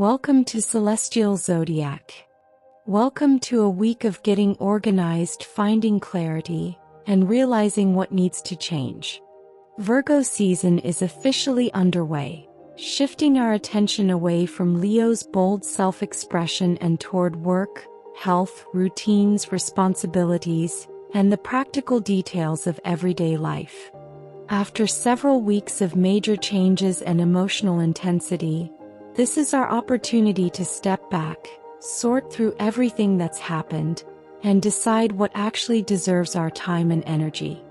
Welcome to Celestial Zodiac. Welcome to a week of getting organized, finding clarity, and realizing what needs to change. Virgo season is officially underway, shifting our attention away from Leo's bold self-expression and toward work, health, routines, responsibilities, and the practical details of everyday life. After several weeks of major changes and emotional intensity, this is our opportunity to step back, sort through everything that's happened, and decide what actually deserves our time and energy.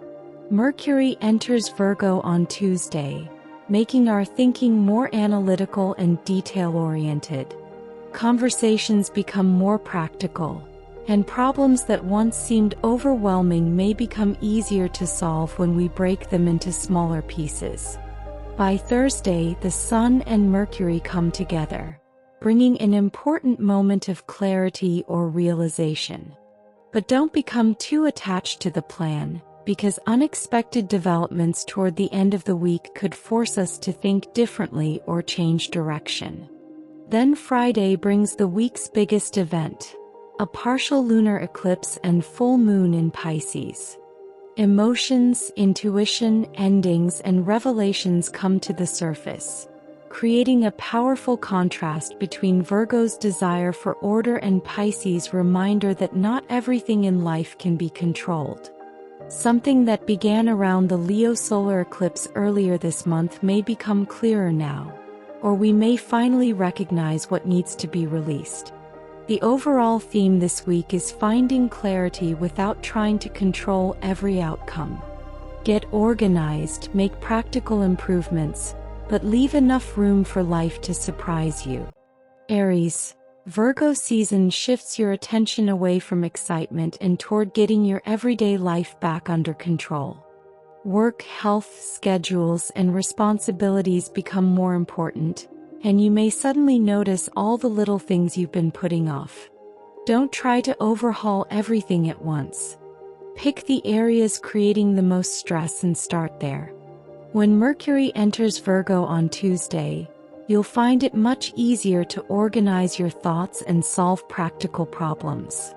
Mercury enters Virgo on Tuesday, making our thinking more analytical and detail-oriented. Conversations become more practical, and problems that once seemed overwhelming may become easier to solve when we break them into smaller pieces. By Thursday, the Sun and Mercury come together, bringing an important moment of clarity or realization. But don't become too attached to the plan, because unexpected developments toward the end of the week could force us to think differently or change direction. Then Friday brings the week's biggest event, a partial lunar eclipse and full moon in Pisces. Emotions, intuition, endings, and revelations come to the surface, creating a powerful contrast between Virgo's desire for order and Pisces' reminder that not everything in life can be controlled. Something that began around the Leo solar eclipse earlier this month may become clearer now, or we may finally recognize what needs to be released. The overall theme this week is finding clarity without trying to control every outcome. Get organized, make practical improvements, but leave enough room for life to surprise you. Aries, Virgo season shifts your attention away from excitement and toward getting your everyday life back under control. Work, health, schedules, and responsibilities become more important, and you may suddenly notice all the little things you've been putting off. Don't try to overhaul everything at once. Pick the areas creating the most stress and start there. When Mercury enters Virgo on Tuesday, you'll find it much easier to organize your thoughts and solve practical problems.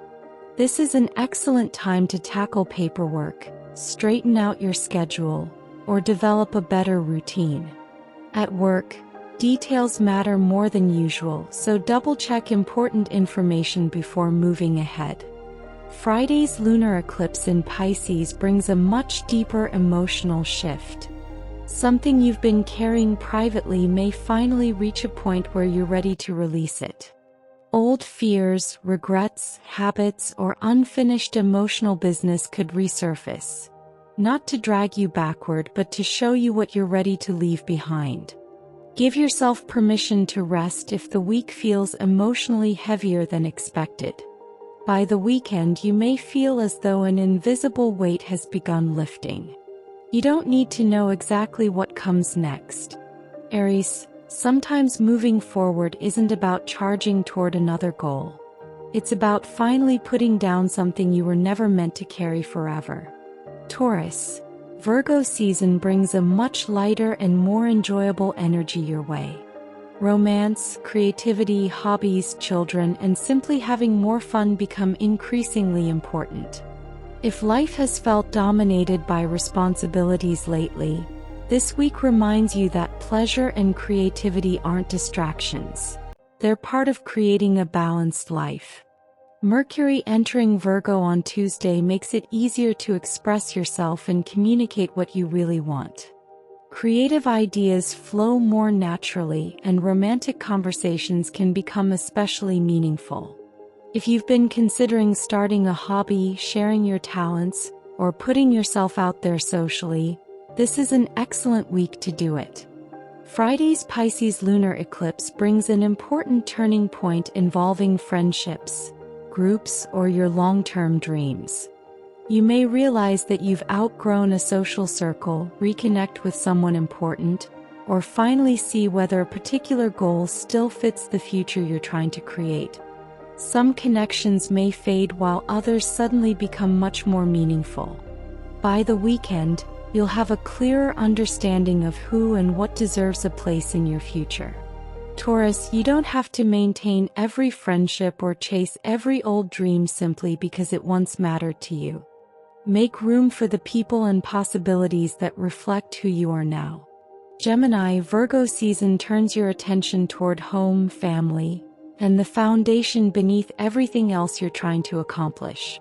This is an excellent time to tackle paperwork, straighten out your schedule, or develop a better routine. At work, details matter more than usual, so double-check important information before moving ahead. Friday's lunar eclipse in Pisces brings a much deeper emotional shift. Something you've been carrying privately may finally reach a point where you're ready to release it. Old fears, regrets, habits, or unfinished emotional business could resurface. Not to drag you backward, but to show you what you're ready to leave behind. Give yourself permission to rest if the week feels emotionally heavier than expected. By the weekend, you may feel as though an invisible weight has begun lifting. You don't need to know exactly what comes next. Aries, sometimes moving forward isn't about charging toward another goal. It's about finally putting down something you were never meant to carry forever. Taurus, Virgo season brings a much lighter and more enjoyable energy your way. Romance, creativity, hobbies, children, and simply having more fun become increasingly important. If life has felt dominated by responsibilities lately, this week reminds you that pleasure and creativity aren't distractions. They're part of creating a balanced life. Mercury entering Virgo on Tuesday makes it easier to express yourself and communicate what you really want. Creative ideas flow more naturally, and romantic conversations can become especially meaningful. If you've been considering starting a hobby, sharing your talents, or putting yourself out there socially, this is an excellent week to do it. Friday's Pisces lunar eclipse brings an important turning point involving friendships, groups, or your long-term dreams. You may realize that you've outgrown a social circle, reconnect with someone important, or finally see whether a particular goal still fits the future you're trying to create. Some connections may fade while others suddenly become much more meaningful. By the weekend, you'll have a clearer understanding of who and what deserves a place in your future. Taurus, you don't have to maintain every friendship or chase every old dream simply because it once mattered to you. Make room for the people and possibilities that reflect who you are now. Gemini, Virgo season turns your attention toward home, family, and the foundation beneath everything else you're trying to accomplish.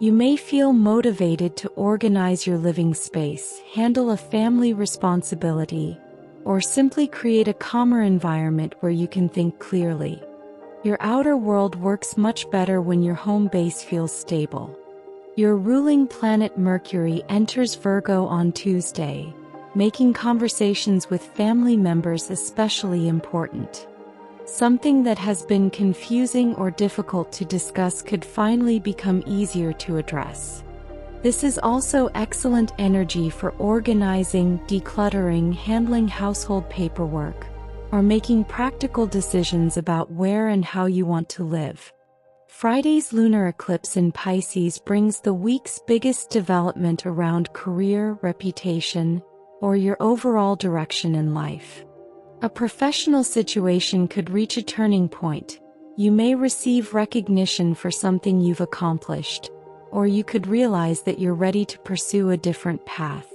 You may feel motivated to organize your living space, handle a family responsibility, or simply create a calmer environment where you can think clearly. Your outer world works much better when your home base feels stable. Your ruling planet Mercury enters Virgo on Tuesday, making conversations with family members especially important. Something that has been confusing or difficult to discuss could finally become easier to address. This is also excellent energy for organizing, decluttering, handling household paperwork, or making practical decisions about where and how you want to live. Friday's lunar eclipse in Pisces brings the week's biggest development around career, reputation, or your overall direction in life. A professional situation could reach a turning point. You may receive recognition for something you've accomplished, or you could realize that you're ready to pursue a different path.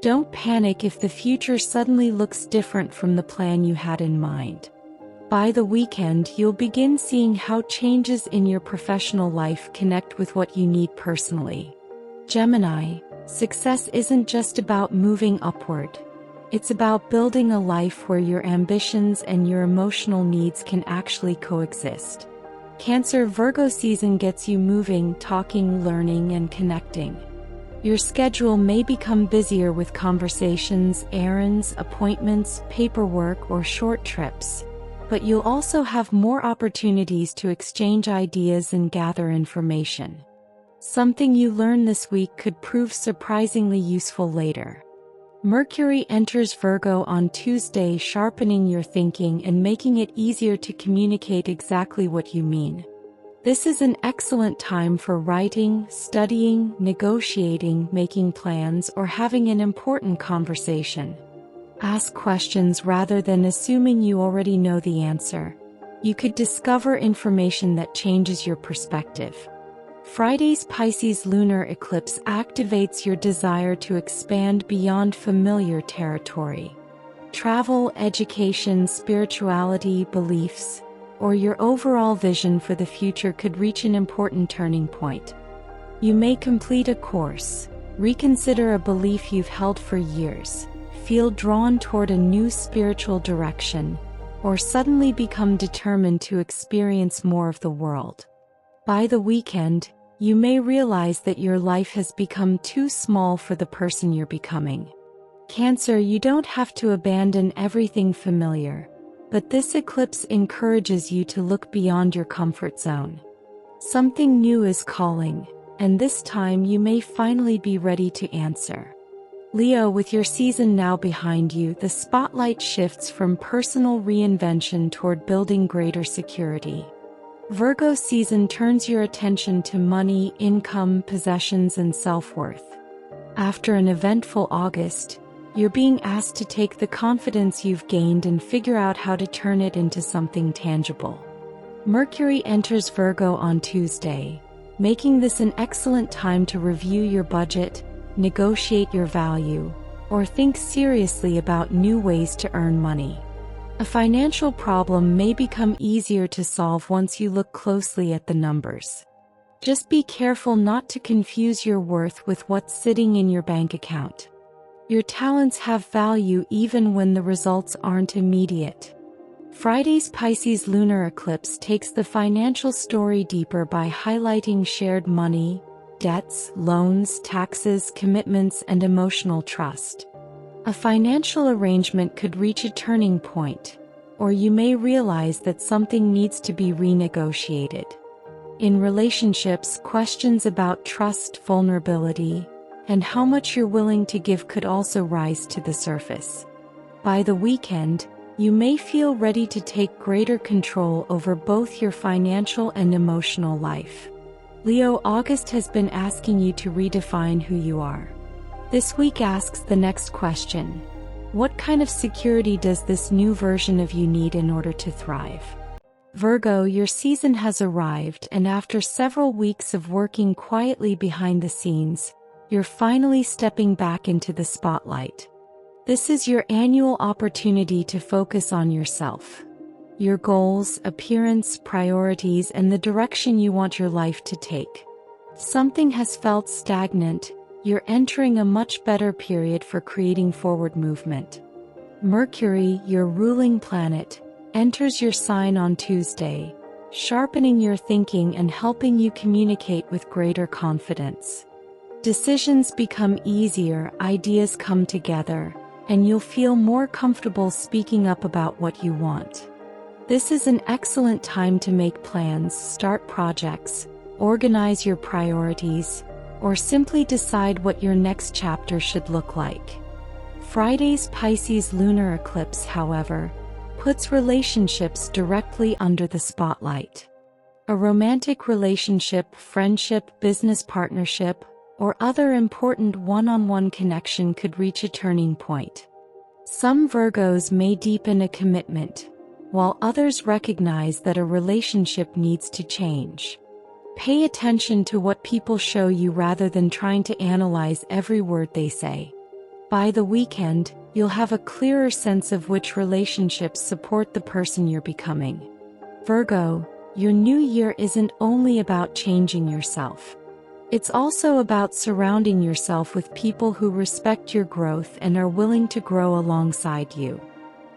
Don't panic if the future suddenly looks different from the plan you had in mind. By the weekend, you'll begin seeing how changes in your professional life connect with what you need personally. Gemini, success isn't just about moving upward. It's about building a life where your ambitions and your emotional needs can actually coexist. Cancer, Virgo season gets you moving, talking, learning, and connecting. Your schedule may become busier with conversations, errands, appointments, paperwork, or short trips, but you'll also have more opportunities to exchange ideas and gather information. Something you learn this week could prove surprisingly useful later. Mercury enters Virgo on Tuesday, sharpening your thinking and making it easier to communicate exactly what you mean. This is an excellent time for writing, studying, negotiating, making plans, or having an important conversation. Ask questions rather than assuming you already know the answer. You could discover information that changes your perspective. Friday's Pisces lunar eclipse activates your desire to expand beyond familiar territory. Travel, education, spirituality, beliefs, or your overall vision for the future could reach an important turning point. You may complete a course, reconsider a belief you've held for years, feel drawn toward a new spiritual direction, or suddenly become determined to experience more of the world. By the weekend, you may realize that your life has become too small for the person you're becoming. Cancer, you don't have to abandon everything familiar, but this eclipse encourages you to look beyond your comfort zone. Something new is calling, and this time you may finally be ready to answer. Leo, with your season now behind you, the spotlight shifts from personal reinvention toward building greater security. Virgo season turns your attention to money, income, possessions, and self-worth. After an eventful August, you're being asked to take the confidence you've gained and figure out how to turn it into something tangible. Mercury enters Virgo on Tuesday, making this an excellent time to review your budget, negotiate your value, or think seriously about new ways to earn money. A financial problem may become easier to solve once you look closely at the numbers. Just be careful not to confuse your worth with what's sitting in your bank account. Your talents have value even when the results aren't immediate. Friday's Pisces lunar eclipse takes the financial story deeper by highlighting shared money, debts, loans, taxes, commitments, and emotional trust. A financial arrangement could reach a turning point, or you may realize that something needs to be renegotiated. In relationships, questions about trust, vulnerability, and how much you're willing to give could also rise to the surface. By the weekend, you may feel ready to take greater control over both your financial and emotional life. Leo, August has been asking you to redefine who you are. This week asks the next question. What kind of security does this new version of you need in order to thrive? Virgo, your season has arrived, and after several weeks of working quietly behind the scenes, you're finally stepping back into the spotlight. This is your annual opportunity to focus on yourself, your goals, appearance, priorities, and the direction you want your life to take. Something has felt stagnant. You're entering a much better period for creating forward movement. Mercury, your ruling planet, enters your sign on Tuesday, sharpening your thinking and helping you communicate with greater confidence. Decisions become easier, ideas come together, and you'll feel more comfortable speaking up about what you want. This is an excellent time to make plans, start projects, organize your priorities, or simply decide what your next chapter should look like. Friday's Pisces lunar eclipse, however, puts relationships directly under the spotlight. A romantic relationship, friendship, business partnership, or other important one-on-one connection could reach a turning point. Some Virgos may deepen a commitment, while others recognize that a relationship needs to change. Pay attention to what people show you rather than trying to analyze every word they say. By the weekend, you'll have a clearer sense of which relationships support the person you're becoming. Virgo, your new year isn't only about changing yourself. It's also about surrounding yourself with people who respect your growth and are willing to grow alongside you.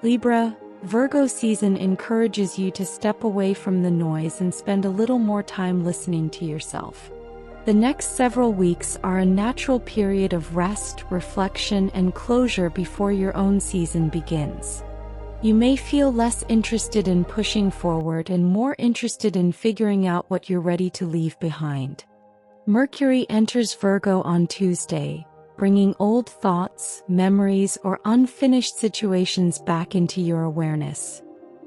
Libra, Virgo season encourages you to step away from the noise and spend a little more time listening to yourself. The next several weeks are a natural period of rest, reflection, and closure before your own season begins. You may feel less interested in pushing forward and more interested in figuring out what you're ready to leave behind. Mercury enters Virgo on Tuesday, bringing old thoughts, memories, or unfinished situations back into your awareness.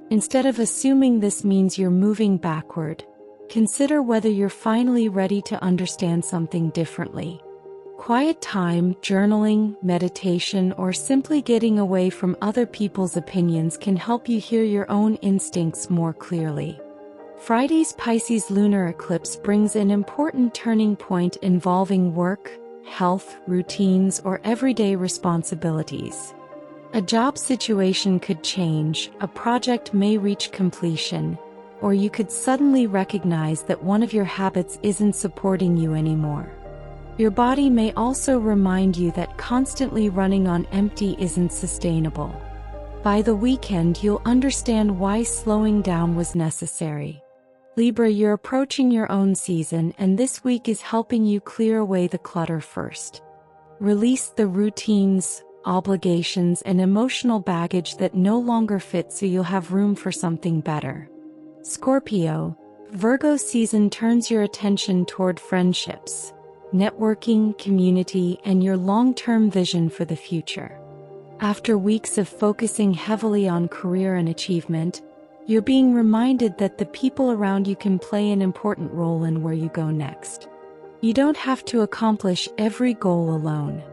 Instead of assuming this means you're moving backward, consider whether you're finally ready to understand something differently. Quiet time, journaling, meditation, or simply getting away from other people's opinions can help you hear your own instincts more clearly. Friday's Pisces lunar eclipse brings an important turning point involving work, health, routines, or everyday responsibilities. A job situation could change, a project may reach completion, or you could suddenly recognize that one of your habits isn't supporting you anymore. Your body may also remind you that constantly running on empty isn't sustainable. By the weekend, you'll understand why slowing down was necessary. Libra, you're approaching your own season, and this week is helping you clear away the clutter first. Release the routines, obligations, and emotional baggage that no longer fit so you'll have room for something better. Scorpio, Virgo season turns your attention toward friendships, networking, community, and your long-term vision for the future. After weeks of focusing heavily on career and achievement, you're being reminded that the people around you can play an important role in where you go next. You don't have to accomplish every goal alone.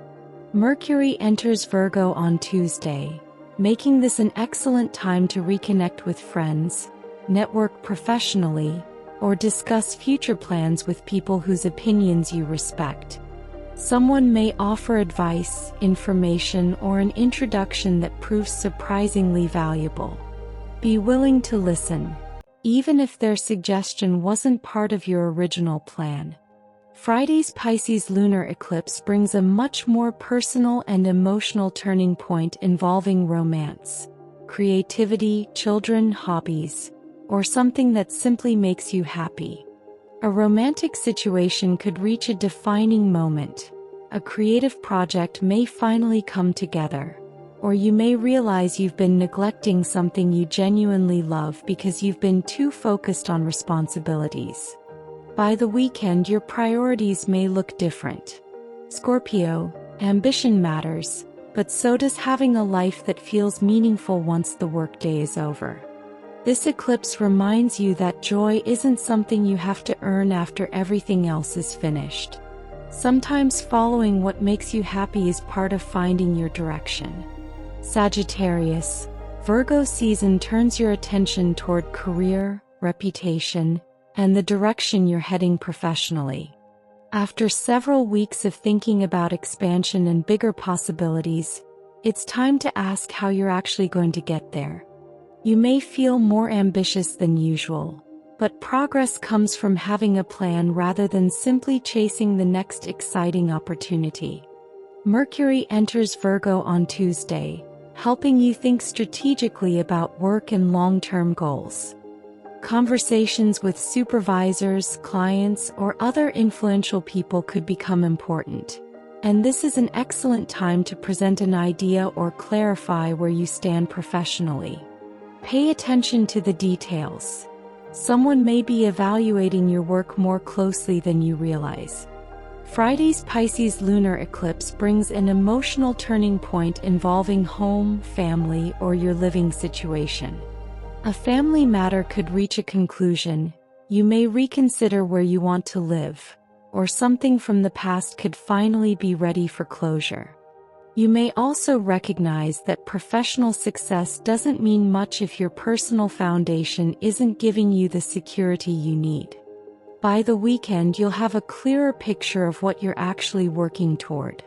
Mercury enters Virgo on Tuesday, making this an excellent time to reconnect with friends, network professionally, or discuss future plans with people whose opinions you respect. Someone may offer advice, information, or an introduction that proves surprisingly valuable. Be willing to listen, even if their suggestion wasn't part of your original plan. Friday's Pisces lunar eclipse brings a much more personal and emotional turning point involving romance, creativity, children, hobbies, or something that simply makes you happy. A romantic situation could reach a defining moment. A creative project may finally come together. Or you may realize you've been neglecting something you genuinely love because you've been too focused on responsibilities. By the weekend, your priorities may look different. Scorpio, ambition matters, but so does having a life that feels meaningful once the workday is over. This eclipse reminds you that joy isn't something you have to earn after everything else is finished. Sometimes following what makes you happy is part of finding your direction. Sagittarius, Virgo season turns your attention toward career, reputation, and the direction you're heading professionally. After several weeks of thinking about expansion and bigger possibilities, it's time to ask how you're actually going to get there. You may feel more ambitious than usual, but progress comes from having a plan rather than simply chasing the next exciting opportunity. Mercury enters Virgo on Tuesday, helping you think strategically about work and long-term goals. Conversations with supervisors, clients, or other influential people could become important, and this is an excellent time to present an idea or clarify where you stand professionally. Pay attention to the details. Someone may be evaluating your work more closely than you realize. Friday's Pisces lunar eclipse brings an emotional turning point involving home, family, or your living situation. A family matter could reach a conclusion, you may reconsider where you want to live, or something from the past could finally be ready for closure. You may also recognize that professional success doesn't mean much if your personal foundation isn't giving you the security you need. By the weekend, you'll have a clearer picture of what you're actually working toward.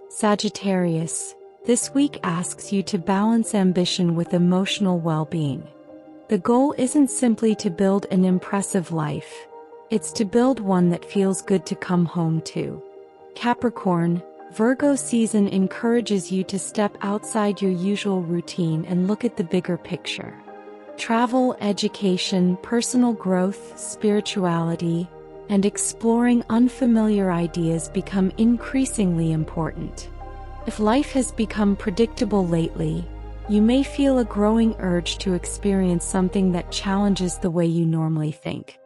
Sagittarius, this week asks you to balance ambition with emotional well-being. The goal isn't simply to build an impressive life, it's to build one that feels good to come home to. Capricorn, Virgo season encourages you to step outside your usual routine and look at the bigger picture. Travel, education, personal growth, spirituality, and exploring unfamiliar ideas become increasingly important. If life has become predictable lately, you may feel a growing urge to experience something that challenges the way you normally think.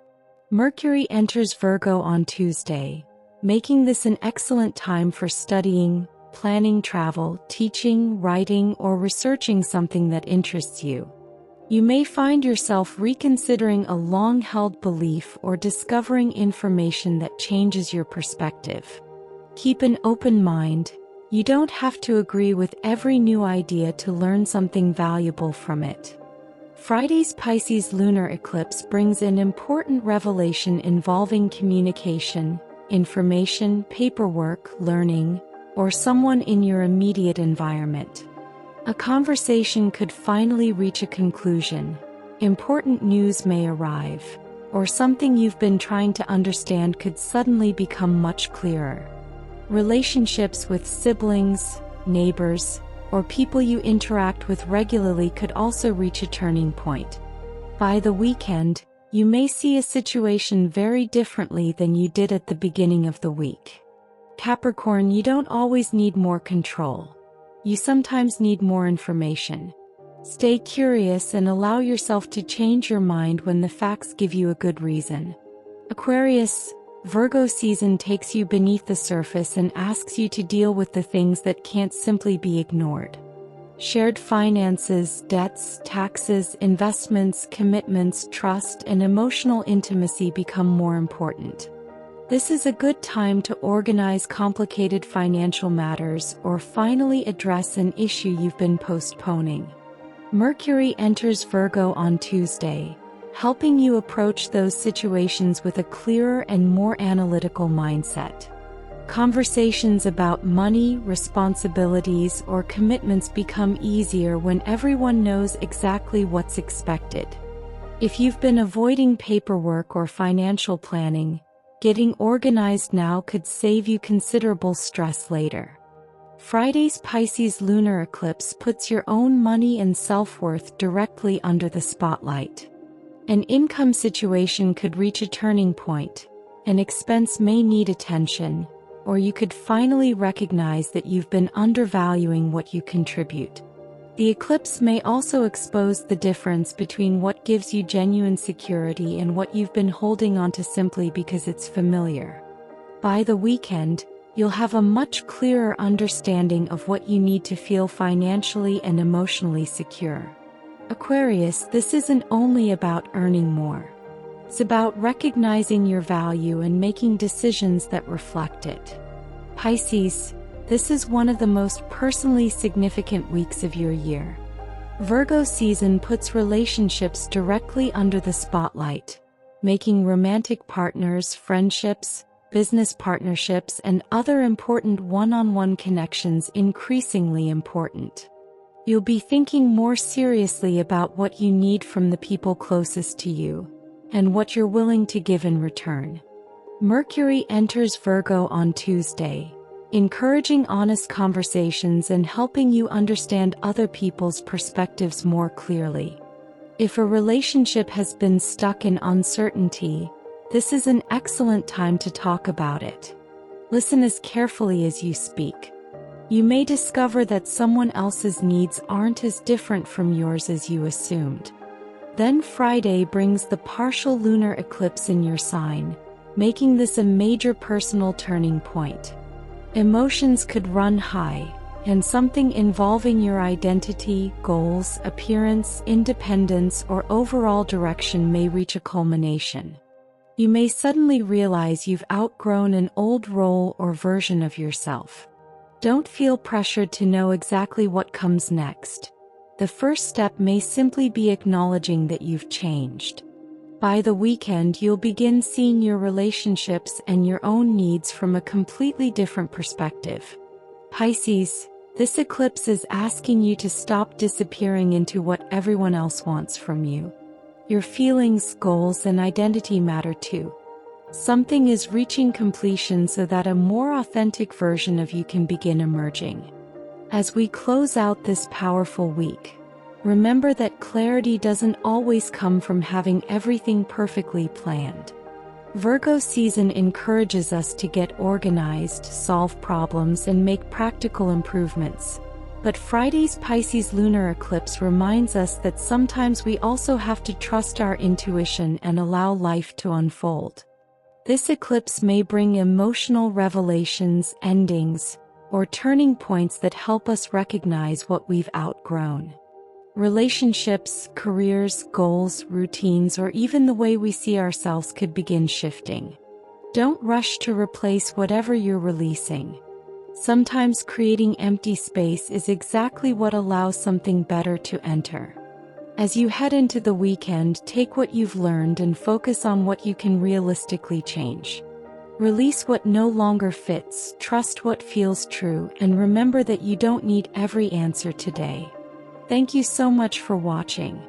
Mercury enters Virgo on Tuesday, making this an excellent time for studying, planning travel, teaching, writing, or researching something that interests you. You may find yourself reconsidering a long-held belief or discovering information that changes your perspective. Keep an open mind. You don't have to agree with every new idea to learn something valuable from it. Friday's Pisces lunar eclipse brings an important revelation involving communication, information, paperwork, learning, or someone in your immediate environment. A conversation could finally reach a conclusion, important news may arrive, or something you've been trying to understand could suddenly become much clearer. Relationships with siblings, neighbors, or people you interact with regularly could also reach a turning point. By the weekend, you may see a situation very differently than you did at the beginning of the week. Capricorn, you don't always need more control. You sometimes need more information. Stay curious and allow yourself to change your mind when the facts give you a good reason. Aquarius, Virgo season takes you beneath the surface and asks you to deal with the things that can't simply be ignored. Shared finances, debts, taxes, investments, commitments, trust, and emotional intimacy become more important. This is a good time to organize complicated financial matters or finally address an issue you've been postponing. Mercury enters Virgo on Tuesday, helping you approach those situations with a clearer and more analytical mindset. Conversations about money, responsibilities, or commitments become easier when everyone knows exactly what's expected. If you've been avoiding paperwork or financial planning, getting organized now could save you considerable stress later. Friday's Pisces lunar eclipse puts your own money and self-worth directly under the spotlight. An income situation could reach a turning point, an expense may need attention, or you could finally recognize that you've been undervaluing what you contribute. The eclipse may also expose the difference between what gives you genuine security and what you've been holding onto simply because it's familiar. By the weekend, you'll have a much clearer understanding of what you need to feel financially and emotionally secure. Aquarius, this isn't only about earning more. It's about recognizing your value and making decisions that reflect it. Pisces, This is one of the most personally significant weeks of your year. Virgo season puts relationships directly under the spotlight, making romantic partners, friendships, business partnerships, and other important one-on-one connections increasingly important. You'll be thinking more seriously about what you need from the people closest to you, and what you're willing to give in return. Mercury enters Virgo on Tuesday, encouraging honest conversations and helping you understand other people's perspectives more clearly. If a relationship has been stuck in uncertainty, this is an excellent time to talk about it. Listen as carefully as you speak. You may discover that someone else's needs aren't as different from yours as you assumed. Then Friday brings the partial lunar eclipse in your sign, making this a major personal turning point. Emotions could run high, and something involving your identity, goals, appearance, independence, or overall direction may reach a culmination. You may suddenly realize you've outgrown an old role or version of yourself. Don't feel pressured to know exactly what comes next. The first step may simply be acknowledging that you've changed. By the weekend, you'll begin seeing your relationships and your own needs from a completely different perspective. Pisces, this eclipse is asking you to stop disappearing into what everyone else wants from you. Your feelings, goals, and identity matter too. Something is reaching completion so that a more authentic version of you can begin emerging. As we close out this powerful week, remember that clarity doesn't always come from having everything perfectly planned. Virgo season encourages us to get organized, solve problems, and make practical improvements. But Friday's Pisces lunar eclipse reminds us that sometimes we also have to trust our intuition and allow life to unfold. This eclipse may bring emotional revelations, endings, or turning points that help us recognize what we've outgrown. Relationships, careers, goals, routines, or even the way we see ourselves could begin shifting. Don't rush to replace whatever you're releasing. Sometimes creating empty space is exactly what allows something better to enter. As you head into the weekend, take what you've learned and focus on what you can realistically change. Release what no longer fits, trust what feels true, and remember that you don't need every answer today. Thank you so much for watching.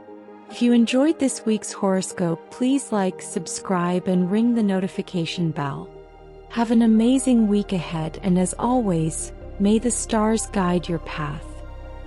If you enjoyed this week's horoscope, please like, subscribe, and ring the notification bell. Have an amazing week ahead, and as always, may the stars guide your path.